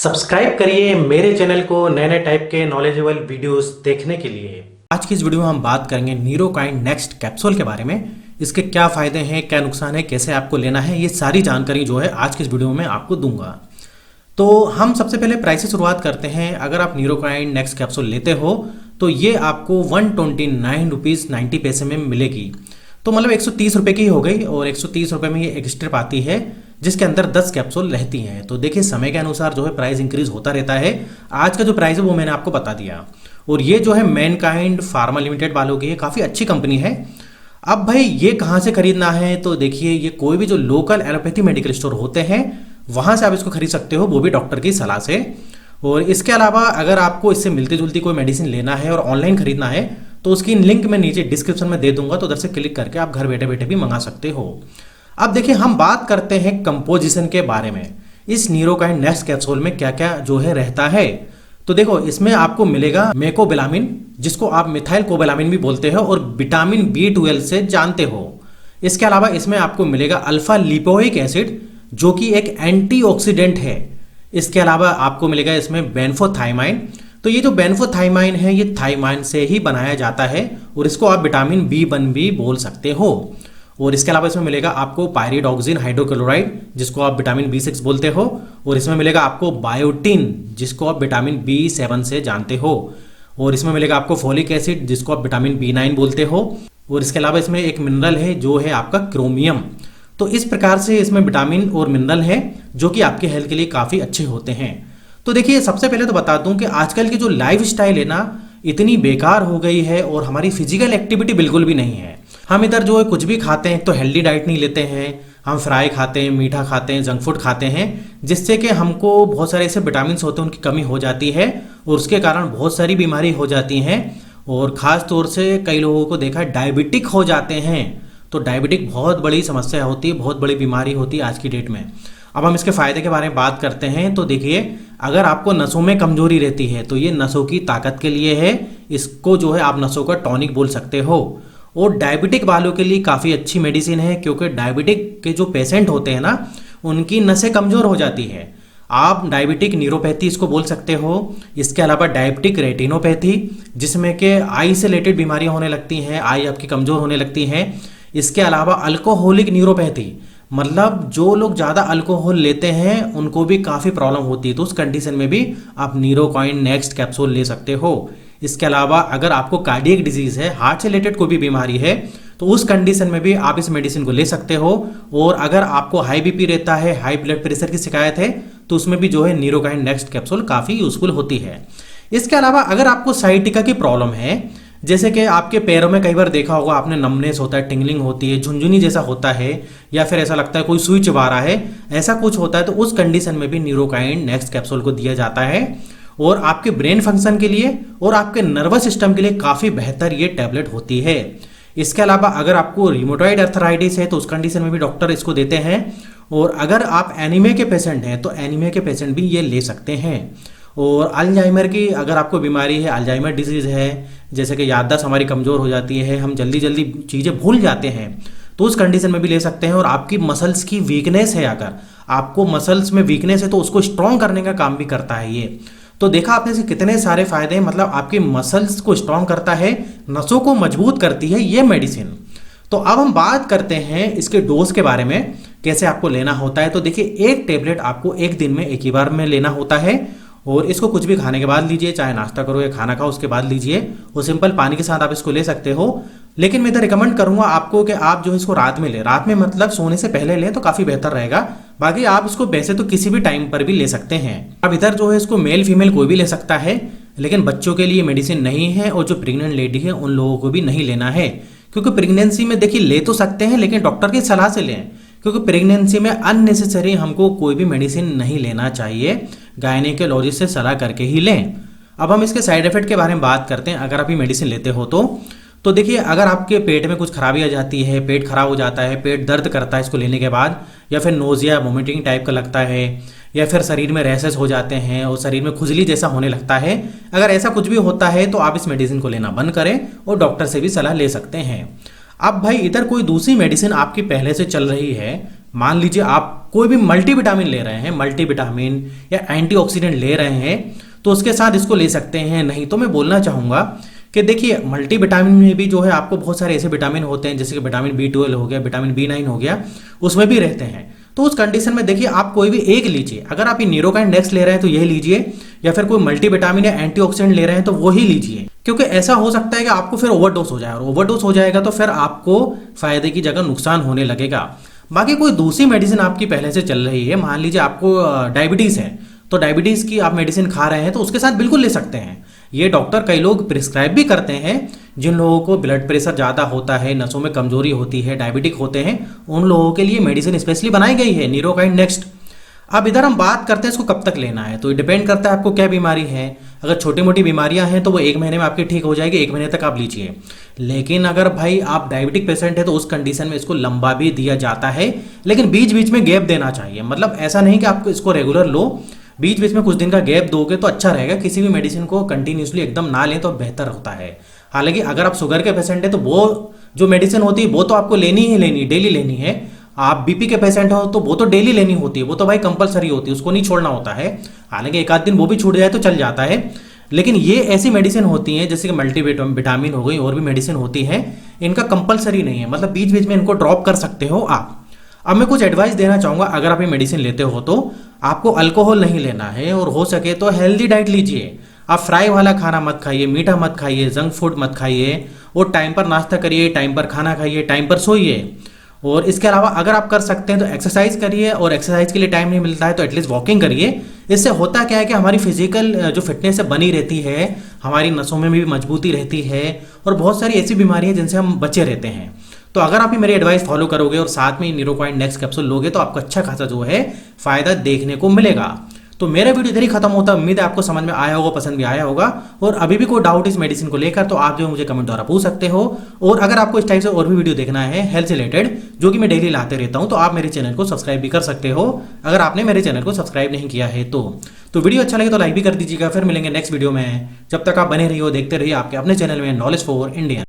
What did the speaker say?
Subscribe करिए मेरे channel को नए नए टाइप के नॉलेजेबल वीडियोस देखने के लिए। आज की इस वीडियो में हम बात करेंगे न्यूरोकाइन नेक्स्ट कैप्सूल के बारे में। इसके क्या फायदे हैं, क्या नुकसान है, कैसे आपको लेना है, ये सारी जानकारी जो है आज की इस वीडियो में आपको दूंगा। तो हम सबसे पहले प्राइस से शुरुआत करते हैं। अगर आप न्यूरोकाइन नेक्स्ट कैप्सूल लेते हो तो ये आपको 129 रुपीज़ 90 पैसे में मिलेगी। तो मतलब 130 रुपये की हो गई और 130 रुपये में ये एक स्ट्रिप आती है जिसके अंदर 10 कैप्सूल रहती हैं। तो देखिए समय के अनुसार जो है प्राइस इंक्रीज होता रहता है। आज का जो प्राइस है वो मैंने आपको बता दिया। और ये जो है मैनकाइंड फार्मा लिमिटेड वालों की है, काफ़ी अच्छी कंपनी है। अब भाई ये कहाँ से खरीदना है, तो देखिए ये कोई भी जो लोकल एलोपैथी मेडिकल स्टोर होते हैं वहाँ से आप इसको खरीद सकते हो, वो भी डॉक्टर की सलाह से। और इसके अलावा अगर आपको इससे मिलती जुलती कोई मेडिसिन लेना है और ऑनलाइन खरीदना है तो उसकी लिंक मैं नीचे डिस्क्रिप्शन में दे दूंगा, तो उधर से क्लिक करके आप घर बैठे बैठे भी मंगा सकते हो। अब देखिए हम बात करते हैं कंपोजिशन के बारे में। इस न्यूरोकाइन नेक्स्ट कैप्सूल में क्या क्या जो है रहता है। तो देखो इसमें आपको मिलेगा मेकोबिलामिन, जिसको आप मिथाइल कोबिलामिन भी बोलते हो, और विटामिन B12 से जानते हो। इसके अलावा इसमें आपको मिलेगा अल्फा लिपोइक एसिड, जो कि एक एंटीऑक्सीडेंट है। इसके अलावा आपको मिलेगा इसमें बेन्फोथाइमाइन। तो ये जो बेन्फोथाइमाइन है ये थाइमाइन से ही बनाया जाता है और इसको आप विटामिन B1 भी बोल सकते हो। और इसके अलावा इसमें मिलेगा आपको पायरिडॉक्सिन हाइड्रोक्लोराइड, जिसको आप विटामिन B6 बोलते हो। और इसमें मिलेगा आपको बायोटिन, जिसको आप विटामिन B7 से जानते हो। और इसमें मिलेगा आपको फोलिक एसिड, जिसको आप विटामिन B9 बोलते हो। और इसके अलावा इसमें एक मिनरल है जो है आपका क्रोमियम। तो इस प्रकार से इसमें विटामिन और मिनरल है जो कि आपके हेल्थ के लिए काफ़ी अच्छे होते हैं। तो देखिए सबसे पहले तो बता दूं कि आजकल की जो लाइफ स्टाइल है ना, इतनी बेकार हो गई है और हमारी फिजिकल एक्टिविटी बिल्कुल भी नहीं है। हम इधर जो है कुछ भी खाते हैं तो हेल्दी डाइट नहीं लेते हैं, हम फ्राई खाते हैं, मीठा खाते हैं, जंक फूड खाते हैं, जिससे कि हमको बहुत सारे ऐसे विटामिन होते हैं उनकी कमी हो जाती है और उसके कारण बहुत सारी बीमारी हो जाती हैं। और ख़ास तौर से कई लोगों को देखा है डायबिटिक हो जाते हैं। तो डायबिटिक बहुत बड़ी समस्या होती है, बहुत बड़ी बीमारी होती है आज की डेट में। अब हम इसके फ़ायदे के बारे में बात करते हैं। तो देखिए अगर आपको नसों में कमजोरी रहती है तो ये नसों की ताकत के लिए है। इसको जो है आप नसों का टॉनिक बोल सकते हो। और डायबिटिक वालों के लिए काफ़ी अच्छी मेडिसिन है, क्योंकि डायबिटिक के जो पेशेंट होते हैं ना उनकी नसें कमज़ोर हो जाती है। आप डायबिटिक न्यूरोपैथी इसको बोल सकते हो। इसके अलावा डायबिटिक रेटिनोपैथी, जिसमें कि आई से रिलेटेड बीमारियाँ होने लगती हैं, आई आपकी कमज़ोर होने लगती हैं। इसके अलावा अल्कोहलिक न्यूरोपैथी, मतलब जो लोग ज़्यादा अल्कोहल लेते हैं उनको भी काफ़ी प्रॉब्लम होती है, तो उस कंडीशन में भी आप न्यूरोकाइन नेक्स्ट कैप्सूल ले सकते हो। इसके अलावा अगर आपको कार्डियक डिजीज़ है, हार्ट से रिलेटेड कोई भी बीमारी है, तो उस कंडीशन में भी आप इस मेडिसिन को ले सकते हो। और अगर आपको हाई बीपी रहता है, हाई ब्लड प्रेशर की शिकायत है, तो उसमें भी जो है न्यूरोकाइन नेक्स्ट कैप्सूल काफ़ी यूजफुल होती है। इसके अलावा अगर आपको साइटिका की प्रॉब्लम है, जैसे कि आपके पैरों में कई बार देखा होगा आपने, नमनेस होता है, टिंगलिंग होती है, झुंझुनी जैसा होता है, या फिर ऐसा लगता है कोई सुई चबा रहा है, ऐसा कुछ होता है, तो उस कंडीशन में भी न्यूरोकाइन नेक्स्ट कैप्सूल को दिया जाता है। और आपके ब्रेन फंक्शन के लिए और आपके नर्वस सिस्टम के लिए काफ़ी बेहतर ये टैबलेट होती है। इसके अलावा अगर आपको रिमोटॉइड अर्थराइटिस है तो उस कंडीशन में भी डॉक्टर इसको देते हैं। और अगर आप एनीमिया के पेशेंट हैं तो एनीमिया के पेशेंट भी ये ले सकते हैं। और अल्जाइमर की अगर आपको बीमारी है, अल्जाइमर डिजीज़ है, जैसे कि याददाश्त हमारी कमज़ोर हो जाती है, हम जल्दी जल्दी चीज़ें भूल जाते हैं, तो उस कंडीशन में भी ले सकते हैं। और आपकी मसल्स की वीकनेस है, अगर आपको मसल्स में वीकनेस है तो उसको स्ट्रॉन्ग करने का काम भी करता है ये। तो देखा आपने से कितने सारे फायदे हैं, मतलब आपकी मसल्स को स्ट्रॉन्ग करता है, नसों को मजबूत करती है ये मेडिसिन। तो अब हम बात करते हैं इसके डोज के बारे में, कैसे आपको लेना होता है। तो देखिए एक टेबलेट आपको एक दिन में एक ही बार में लेना होता है। और इसको कुछ भी खाने के बाद लीजिए, चाहे नाश्ता करो या खाना खाओ उसके बाद लीजिए। और सिंपल पानी के साथ आप इसको ले सकते हो। लेकिन मैं तो रिकमेंड करूंगा आपको कि आप जो इसको रात में लें, रात में मतलब सोने से पहले लें तो काफ़ी बेहतर रहेगा। बाकी आप इसको वैसे तो किसी भी टाइम पर भी ले सकते हैं। अब इधर जो है इसको मेल फीमेल कोई भी ले सकता है, लेकिन बच्चों के लिए मेडिसिन नहीं है। और जो प्रेग्नेंट लेडी है उन लोगों को भी नहीं लेना है, क्योंकि प्रेगनेंसी में देखिए ले तो सकते हैं लेकिन डॉक्टर की सलाह से लें, क्योंकि प्रेगनेंसी में अननेसेसरी हमको कोई भी मेडिसिन नहीं लेना चाहिए, गायनेकोलॉजिस्ट से सलाह करके ही लें। अब हम इसके साइड इफेक्ट के बारे में बात करते हैं। अगर आप ये मेडिसिन लेते हो तो देखिए अगर आपके पेट में कुछ खराबी आ जाती है, पेट खराब हो जाता है, पेट दर्द करता है इसको लेने के बाद, या फिर नोजिया वोमिटिंग टाइप का लगता है, या फिर शरीर में रैशेस हो जाते हैं और शरीर में खुजली जैसा होने लगता है, अगर ऐसा कुछ भी होता है तो आप इस मेडिसिन को लेना बंद करें और डॉक्टर से भी सलाह ले सकते हैं। अब भाई इधर कोई दूसरी मेडिसिन आपकी पहले से चल रही है मान लीजिए आप कोई भी मल्टीविटामिन ले रहे हैं, मल्टीविटामिन या एंटीऑक्सीडेंट ले रहे हैं, तो उसके साथ इसको ले सकते हैं। नहीं तो मैं बोलना चाहूँगा कि देखिए मल्टीविटामिन में भी जो है आपको बहुत सारे ऐसे विटामिन होते हैं, जैसे कि विटामिन B12 हो गया, विटामिन B9 हो गया, उसमें भी रहते हैं। तो उस कंडीशन में देखिए आप कोई भी एक लीजिए। अगर आप ये न्यूरोकाइन नेक्स्ट ले रहे हैं तो यही लीजिए, या फिर कोई मल्टीविटामिन या एंटीऑक्सीडेंट ले रहे हैं तो वही लीजिए, क्योंकि ऐसा हो सकता है कि आपको फिर ओवरडोज हो जाए, और ओवरडोज हो जाएगा तो फिर आपको फायदे की जगह नुकसान होने लगेगा। बाकी कोई दूसरी मेडिसिन आपकी पहले से चल रही है, मान लीजिए आपको डायबिटीज़ है, तो डायबिटीज़ की आप मेडिसिन खा रहे हैं तो उसके साथ बिल्कुल ले सकते हैं। ये डॉक्टर कई लोग प्रिस्क्राइब भी करते हैं। जिन लोगों को ब्लड प्रेशर ज़्यादा होता है, नसों में कमजोरी होती है, डायबिटिक होते हैं, उन लोगों के लिए मेडिसिन स्पेशली बनाई गई है न्यूरोकाइन नेक्स्ट। अब इधर हम बात करते हैं इसको कब तक लेना है, तो ये डिपेंड करता है आपको क्या बीमारी है। अगर छोटी मोटी बीमारियां हैं तो वो 1 महीने में आपकी ठीक हो जाएगी, 1 महीने तक आप लीजिए। लेकिन अगर भाई आप डायबिटिक पेशेंट है तो उस कंडीशन में इसको लंबा भी दिया जाता है, लेकिन बीच बीच में गैप देना चाहिए। मतलब ऐसा नहीं कि आपको इसको रेगुलर लो, बीच बीच में कुछ दिन का गैप दोगे तो अच्छा रहेगा। किसी भी मेडिसिन को कंटिन्यूसली एकदम ना लें तो बेहतर होता है। हालांकि अगर आप शुगर के पेशेंट है तो वो जो मेडिसिन होती है वो तो आपको लेनी ही लेनी, डेली लेनी है। आप बीपी के पेशेंट हो तो वो तो डेली लेनी होती है, वो तो भाई कंपलसरी होती है, उसको नहीं छोड़ना होता है। हालांकि एक आध दिन वो भी छूट जाए तो चल जाता है। लेकिन ये ऐसी मेडिसिन होती हैं जैसे कि मल्टीविटामिन हो गई, और भी मेडिसिन होती हैं, इनका कंपलसरी नहीं है, मतलब बीच बीच में इनको ड्रॉप कर सकते हो आप। अब मैं कुछ एडवाइस देना चाहूँगा, अगर आप ये मेडिसिन लेते हो तो आपको अल्कोहल नहीं लेना है, और हो सके तो हेल्दी डाइट लीजिए। आप फ्राई वाला खाना मत खाइए, मीठा मत खाइए, जंक फूड मत खाइए, और टाइम पर नाश्ता करिए, टाइम पर खाना खाइए, टाइम पर सोइए। और इसके अलावा अगर आप कर सकते हैं तो एक्सरसाइज करिए, और एक्सरसाइज के लिए टाइम नहीं मिलता है तो एटलीस्ट वॉकिंग करिए। इससे होता क्या है कि हमारी फिजिकल जो फिटनेस है बनी रहती है, हमारी नसों में भी मजबूती रहती है, और बहुत सारी ऐसी बीमारियां जिनसे हम बचे रहते हैं। तो अगर आप ये मेरी एडवाइस फॉलो करोगे और साथ में न्यूरोकाइन नेक्स्ट कैप्सूल लोगे तो आपको अच्छा खासा जो है फायदा देखने को मिलेगा। तो मेरा वीडियो इधर ही खत्म होता है। उम्मीद है आपको समझ में आया होगा, पसंद भी आया होगा। और अभी भी कोई डाउट इस मेडिसिन को लेकर तो आप जो मुझे कमेंट द्वारा पूछ सकते हो। और अगर आपको इस टाइप से और भी वीडियो देखना है हेल्थ से रिलेटेड, जो कि मैं डेली लाते रहता हूं, तो आप मेरे चैनल को सब्सक्राइब भी कर सकते हो, अगर आपने मेरे चैनल को सब्सक्राइब नहीं किया है तो वीडियो अच्छा लगे तो लाइक भी कर दीजिएगा। फिर मिलेंगे नेक्स्ट वीडियो में। जब तक आप बने रहिए, देखते रहिए आपके अपने चैनल में नॉलेज फॉर इंडियन।